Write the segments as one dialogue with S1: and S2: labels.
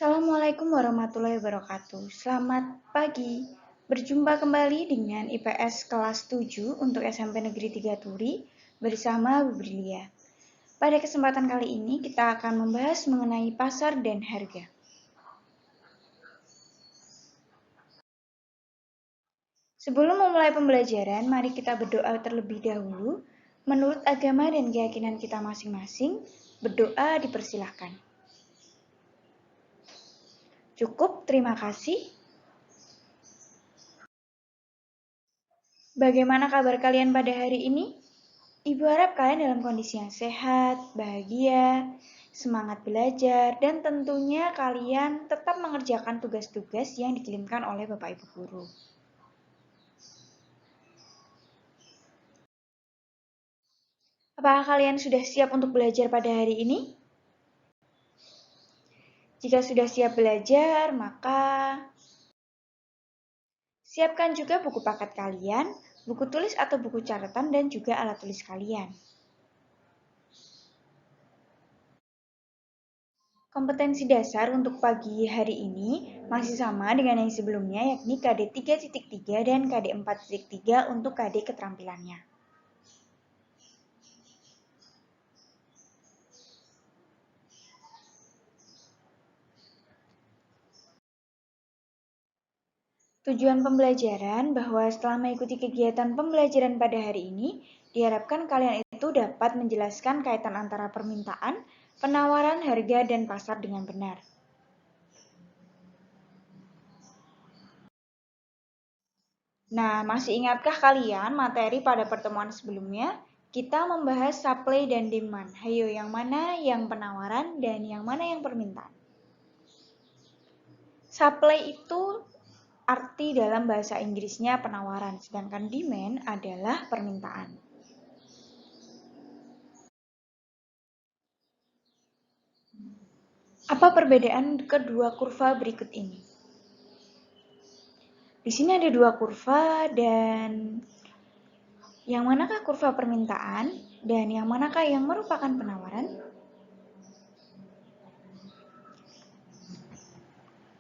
S1: Assalamualaikum warahmatullahi wabarakatuh. Selamat pagi. Berjumpa kembali dengan IPS kelas 7 untuk SMP Negeri 3 Turi bersama Bu Brilia. Pada kesempatan kali ini kita akan membahas mengenai pasar dan harga. Sebelum memulai pembelajaran, mari kita berdoa terlebih dahulu. Menurut agama dan keyakinan kita masing-masing, berdoa dipersilahkan. Cukup, terima kasih. Bagaimana kabar kalian pada hari ini? Ibu harap kalian dalam kondisi yang sehat, bahagia, semangat belajar, dan tentunya kalian tetap mengerjakan tugas-tugas yang dikirimkan oleh Bapak Ibu Guru. Apakah kalian sudah siap untuk belajar pada hari ini? Jika sudah siap belajar, maka siapkan juga buku paket kalian, buku tulis atau buku catatan, dan juga alat tulis kalian. Kompetensi dasar untuk pagi hari ini masih sama dengan yang sebelumnya, yakni KD 3.3 dan KD 4.3 untuk KD keterampilannya. Tujuan pembelajaran bahwa setelah mengikuti kegiatan pembelajaran pada hari ini, diharapkan kalian itu dapat menjelaskan kaitan antara permintaan, penawaran, harga, dan pasar dengan benar. Nah, masih ingatkah kalian materi pada pertemuan sebelumnya? Kita membahas supply dan demand. Hayo, yang mana yang penawaran dan yang mana yang permintaan? Supply itu arti dalam bahasa Inggrisnya penawaran, sedangkan demand adalah permintaan. Apa perbedaan kedua kurva berikut ini? Di sini ada dua kurva dan yang manakah kurva permintaan dan yang manakah yang merupakan penawaran?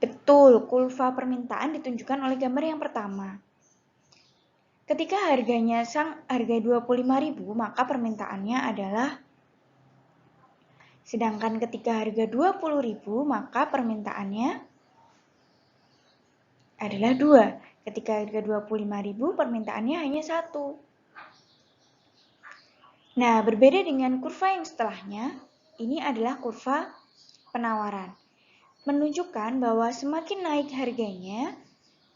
S1: Betul, kurva permintaan ditunjukkan oleh gambar yang pertama. Ketika harganya harga 25.000, maka permintaannya adalah, sedangkan ketika harga 20.000, maka permintaannya adalah 2. Ketika harga 25.000, permintaannya hanya 1. Nah, berbeda dengan kurva yang setelahnya, ini adalah kurva penawaran. Menunjukkan bahwa semakin naik harganya,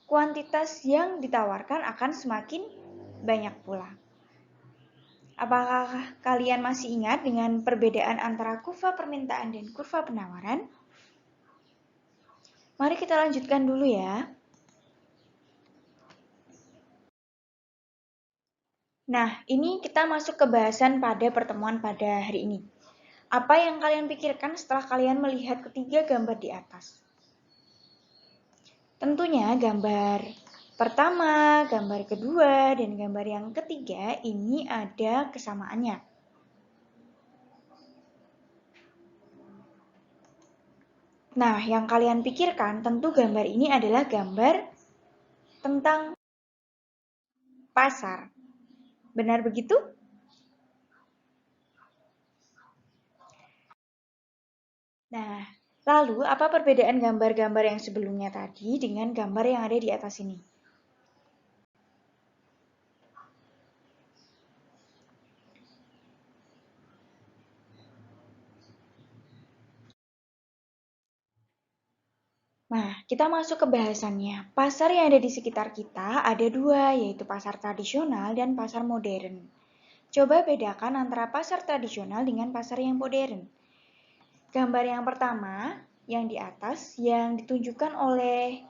S1: kuantitas yang ditawarkan akan semakin banyak pula. Apakah kalian masih ingat dengan perbedaan antara kurva permintaan dan kurva penawaran? Mari kita lanjutkan dulu ya. Nah, ini kita masuk ke bahasan pada pertemuan pada hari ini. Apa yang kalian pikirkan setelah kalian melihat ketiga gambar di atas? Tentunya gambar pertama, gambar kedua, dan gambar yang ketiga ini ada kesamaannya. Nah, yang kalian pikirkan tentu gambar ini adalah gambar tentang pasar. Benar begitu? Nah, lalu apa perbedaan gambar-gambar yang sebelumnya tadi dengan gambar yang ada di atas ini? Nah, kita masuk ke bahasannya. Pasar yang ada di sekitar kita ada dua, yaitu pasar tradisional dan pasar modern. Coba bedakan antara pasar tradisional dengan pasar yang modern. Gambar yang pertama, yang di atas, yang ditunjukkan oleh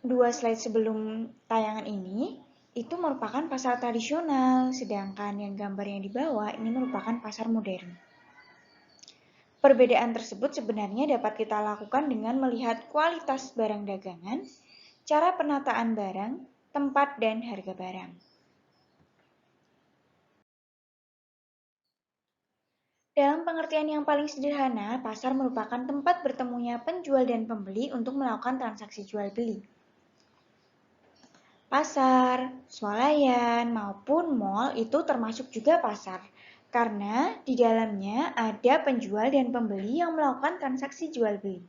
S1: dua slide sebelum tayangan ini, itu merupakan pasar tradisional, sedangkan yang gambar yang di bawah ini merupakan pasar modern. Perbedaan tersebut sebenarnya dapat kita lakukan dengan melihat kualitas barang dagangan, cara penataan barang, tempat, dan harga barang. Dalam pengertian yang paling sederhana, pasar merupakan tempat bertemunya penjual dan pembeli untuk melakukan transaksi jual-beli. Pasar, swalayan, maupun mal itu termasuk juga pasar, karena di dalamnya ada penjual dan pembeli yang melakukan transaksi jual-beli.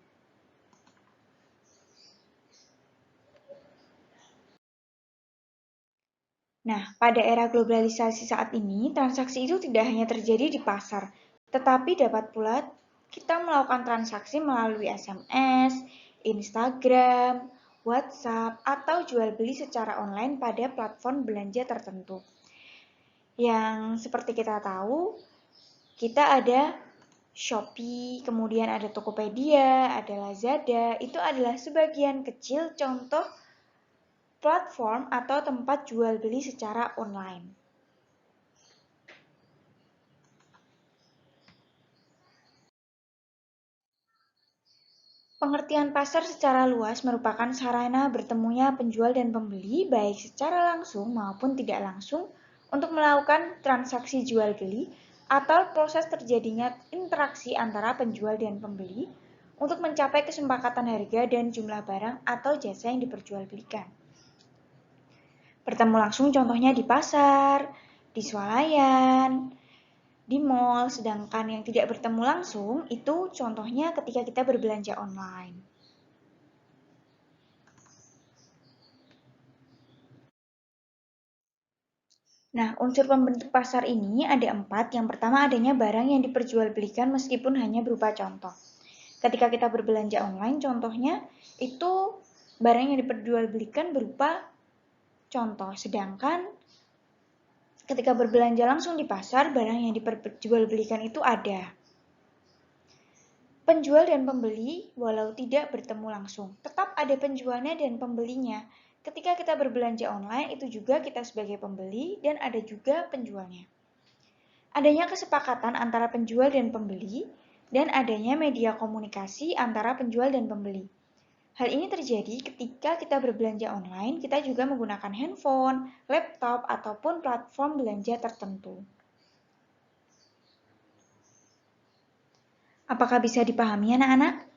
S1: Nah, pada era globalisasi saat ini, transaksi itu tidak hanya terjadi di pasar, tetapi dapat pula kita melakukan transaksi melalui SMS, Instagram, WhatsApp, atau jual beli secara online pada platform belanja tertentu. Yang seperti kita tahu, kita ada Shopee, kemudian ada Tokopedia, ada Lazada, itu adalah sebagian kecil contoh platform atau tempat jual beli secara online. Pengertian pasar secara luas merupakan sarana bertemunya penjual dan pembeli baik secara langsung maupun tidak langsung untuk melakukan transaksi jual beli atau proses terjadinya interaksi antara penjual dan pembeli untuk mencapai kesepakatan harga dan jumlah barang atau jasa yang diperjualbelikan. Bertemu langsung contohnya di pasar, di swalayan, di mall, sedangkan yang tidak bertemu langsung itu contohnya ketika kita berbelanja online. Nah, unsur pembentuk pasar ini ada 4. Yang pertama adanya barang yang diperjualbelikan meskipun hanya berupa contoh. Ketika kita berbelanja online, contohnya itu barang yang diperjualbelikan berupa contoh. Sedangkan ketika berbelanja langsung di pasar, barang yang diperjualbelikan itu ada. Penjual dan pembeli, walau tidak bertemu langsung, tetap ada penjualnya dan pembelinya. Ketika kita berbelanja online, itu juga kita sebagai pembeli dan ada juga penjualnya. Adanya kesepakatan antara penjual dan pembeli, dan adanya media komunikasi antara penjual dan pembeli. Hal ini terjadi ketika kita berbelanja online, kita juga menggunakan handphone, laptop, ataupun platform belanja tertentu. Apakah bisa dipahami anak-anak?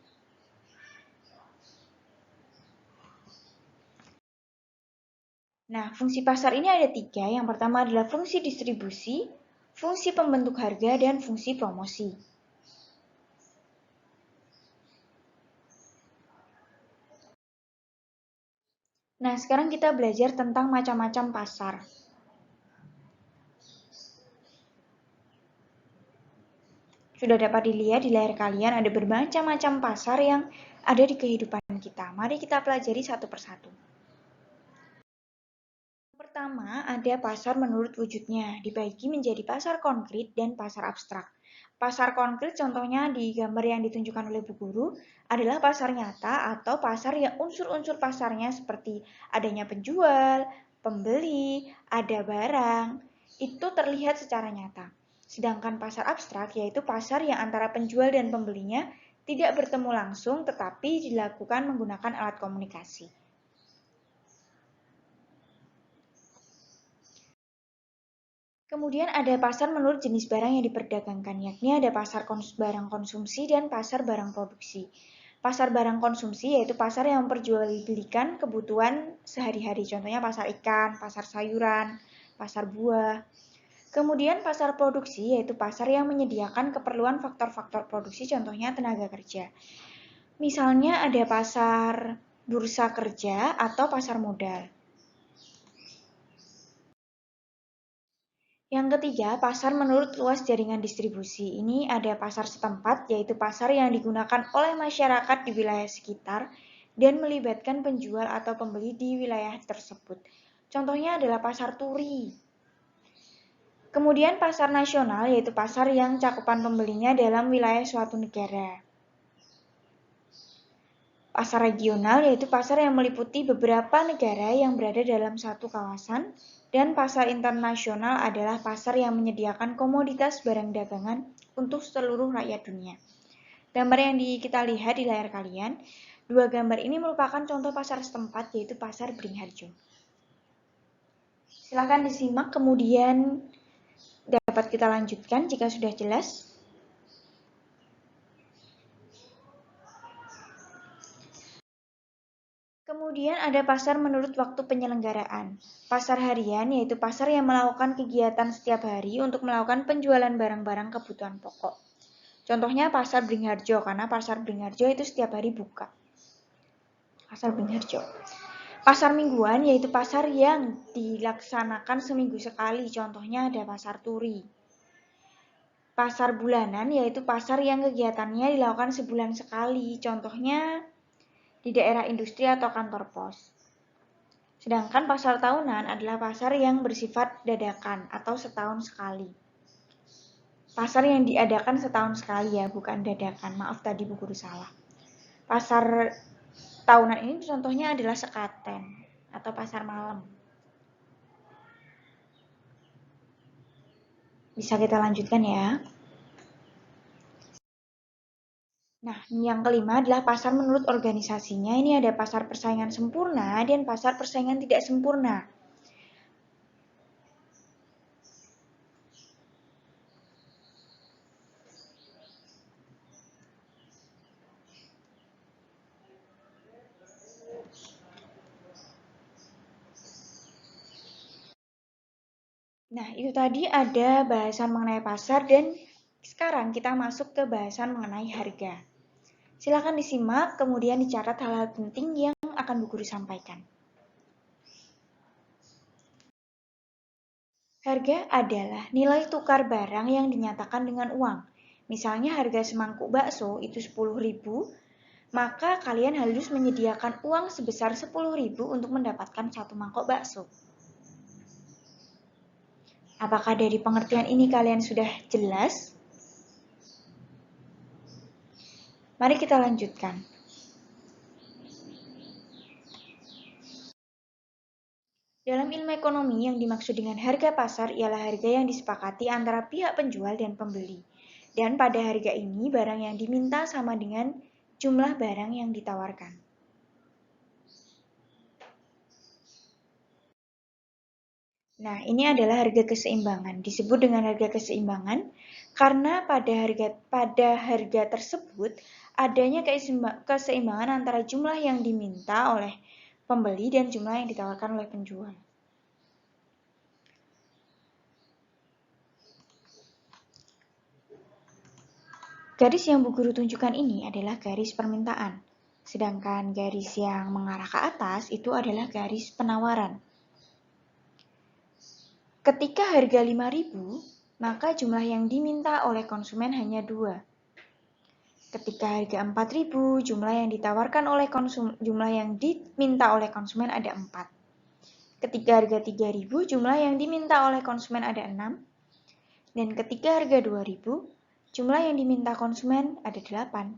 S1: Nah, fungsi pasar ini ada 3. Yang pertama adalah fungsi distribusi, fungsi pembentuk harga, dan fungsi promosi. Nah, sekarang kita belajar tentang macam-macam pasar. Sudah dapat dilihat di layar kalian ada bermacam-macam pasar yang ada di kehidupan kita. Mari kita pelajari satu persatu. Pertama, ada pasar menurut wujudnya, dibagi menjadi pasar konkret dan pasar abstrak. Pasar konkret contohnya di gambar yang ditunjukkan oleh Bu Guru adalah pasar nyata atau pasar yang unsur-unsur pasarnya seperti adanya penjual, pembeli, ada barang, itu terlihat secara nyata. Sedangkan pasar abstrak yaitu pasar yang antara penjual dan pembelinya tidak bertemu langsung tetapi dilakukan menggunakan alat komunikasi. Kemudian ada pasar menurut jenis barang yang diperdagangkan, yakni ada pasar barang konsumsi dan pasar barang produksi. Pasar barang konsumsi yaitu pasar yang memperjualbelikan kebutuhan sehari-hari, contohnya pasar ikan, pasar sayuran, pasar buah. Kemudian pasar produksi yaitu pasar yang menyediakan keperluan faktor-faktor produksi, contohnya tenaga kerja. Misalnya ada pasar bursa kerja atau pasar modal. Yang ketiga, pasar menurut luas jaringan distribusi. Ini ada pasar setempat, yaitu pasar yang digunakan oleh masyarakat di wilayah sekitar dan melibatkan penjual atau pembeli di wilayah tersebut. Contohnya adalah pasar turi. Kemudian pasar nasional, yaitu pasar yang cakupan pembelinya dalam wilayah suatu negara. Pasar regional yaitu pasar yang meliputi beberapa negara yang berada dalam satu kawasan, dan pasar internasional adalah pasar yang menyediakan komoditas barang dagangan untuk seluruh rakyat dunia. Gambar yang kita lihat di layar kalian, 2 gambar ini merupakan contoh pasar setempat yaitu pasar Beringharjo. Silakan disimak kemudian dapat kita lanjutkan jika sudah jelas. Kemudian ada pasar menurut waktu penyelenggaraan. Pasar harian yaitu pasar yang melakukan kegiatan setiap hari untuk melakukan penjualan barang-barang kebutuhan pokok. Contohnya pasar Beringharjo, karena pasar Beringharjo itu setiap hari buka. Pasar Beringharjo. Pasar mingguan yaitu pasar yang dilaksanakan seminggu sekali, contohnya ada pasar Turi. Pasar bulanan yaitu pasar yang kegiatannya dilakukan sebulan sekali, contohnya di daerah industri atau kantor pos. Sedangkan pasar tahunan adalah pasar yang bersifat dadakan atau setahun sekali. Pasar yang diadakan setahun sekali ya, bukan dadakan. Maaf tadi Bu Guru salah. Pasar tahunan ini contohnya adalah Sekaten atau pasar malam. Bisa kita lanjutkan ya. Nah, yang kelima adalah pasar menurut organisasinya. Ini ada pasar persaingan sempurna dan pasar persaingan tidak sempurna. Nah, itu tadi ada bahasan mengenai pasar dan sekarang kita masuk ke bahasan mengenai harga. Silakan disimak, kemudian dicatat hal-hal penting yang akan Bu Guru sampaikan. Harga adalah nilai tukar barang yang dinyatakan dengan uang. Misalnya harga semangkuk bakso itu 10.000, maka kalian harus menyediakan uang sebesar 10.000 untuk mendapatkan satu mangkok bakso. Apakah dari pengertian ini kalian sudah jelas? Mari kita lanjutkan. Dalam ilmu ekonomi, yang dimaksud dengan harga pasar ialah harga yang disepakati antara pihak penjual dan pembeli. Dan pada harga ini, barang yang diminta sama dengan jumlah barang yang ditawarkan. Nah, ini adalah harga keseimbangan. Disebut dengan harga keseimbangan karena pada harga tersebut adanya keseimbangan antara jumlah yang diminta oleh pembeli dan jumlah yang ditawarkan oleh penjual. Garis yang Bu Guru tunjukkan ini adalah garis permintaan, sedangkan garis yang mengarah ke atas itu adalah garis penawaran. Ketika harga 5.000, maka jumlah yang diminta oleh konsumen hanya 2. Ketika harga 4.000, jumlah yang diminta oleh konsumen ada 4. Ketika harga 3.000, jumlah yang diminta oleh konsumen ada 6. Dan ketika harga 2.000, jumlah yang diminta konsumen ada 8.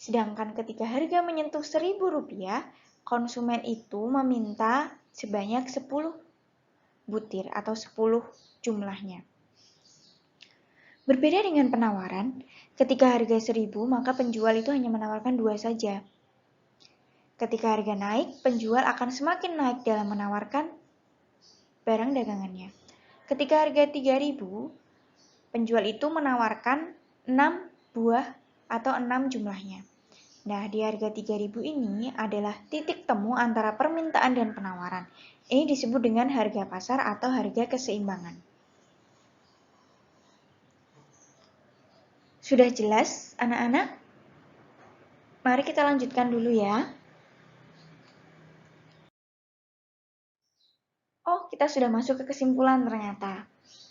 S1: Sedangkan ketika harga menyentuh Rp1.000, konsumen itu meminta sebanyak 10 butir atau 10 jumlahnya. Berbeda dengan penawaran, ketika harga 1.000 maka penjual itu hanya menawarkan 2 saja. Ketika harga naik, penjual akan semakin naik dalam menawarkan barang dagangannya. Ketika harga 3.000, penjual itu menawarkan 6 buah atau 6 jumlahnya. Nah, di harga 3.000 ini adalah titik temu antara permintaan dan penawaran. Ini disebut dengan harga pasar atau harga keseimbangan. Sudah jelas, anak-anak? Mari kita lanjutkan dulu ya. Oh, kita sudah masuk ke kesimpulan ternyata.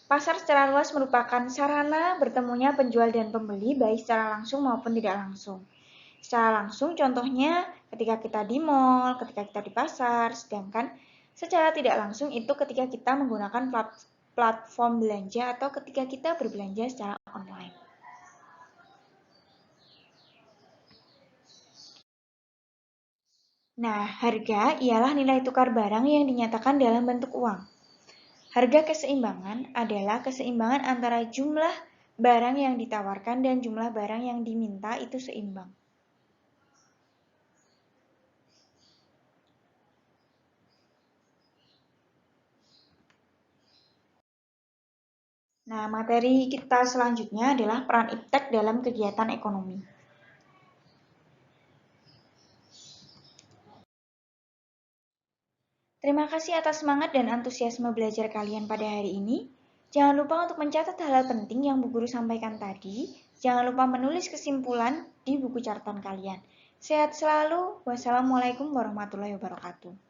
S1: Pasar secara luas merupakan sarana bertemunya penjual dan pembeli baik secara langsung maupun tidak langsung. Secara langsung contohnya ketika kita di mall, ketika kita di pasar, sedangkan secara tidak langsung itu ketika kita menggunakan platform belanja atau ketika kita berbelanja secara online. Nah, harga ialah nilai tukar barang yang dinyatakan dalam bentuk uang. Harga keseimbangan adalah keseimbangan antara jumlah barang yang ditawarkan dan jumlah barang yang diminta itu seimbang. Nah, materi kita selanjutnya adalah peran iptek dalam kegiatan ekonomi. Terima kasih atas semangat dan antusiasme belajar kalian pada hari ini. Jangan lupa untuk mencatat hal-hal penting yang Bu Guru sampaikan tadi. Jangan lupa menulis kesimpulan di buku catatan kalian. Sehat selalu. Wassalamualaikum warahmatullahi wabarakatuh.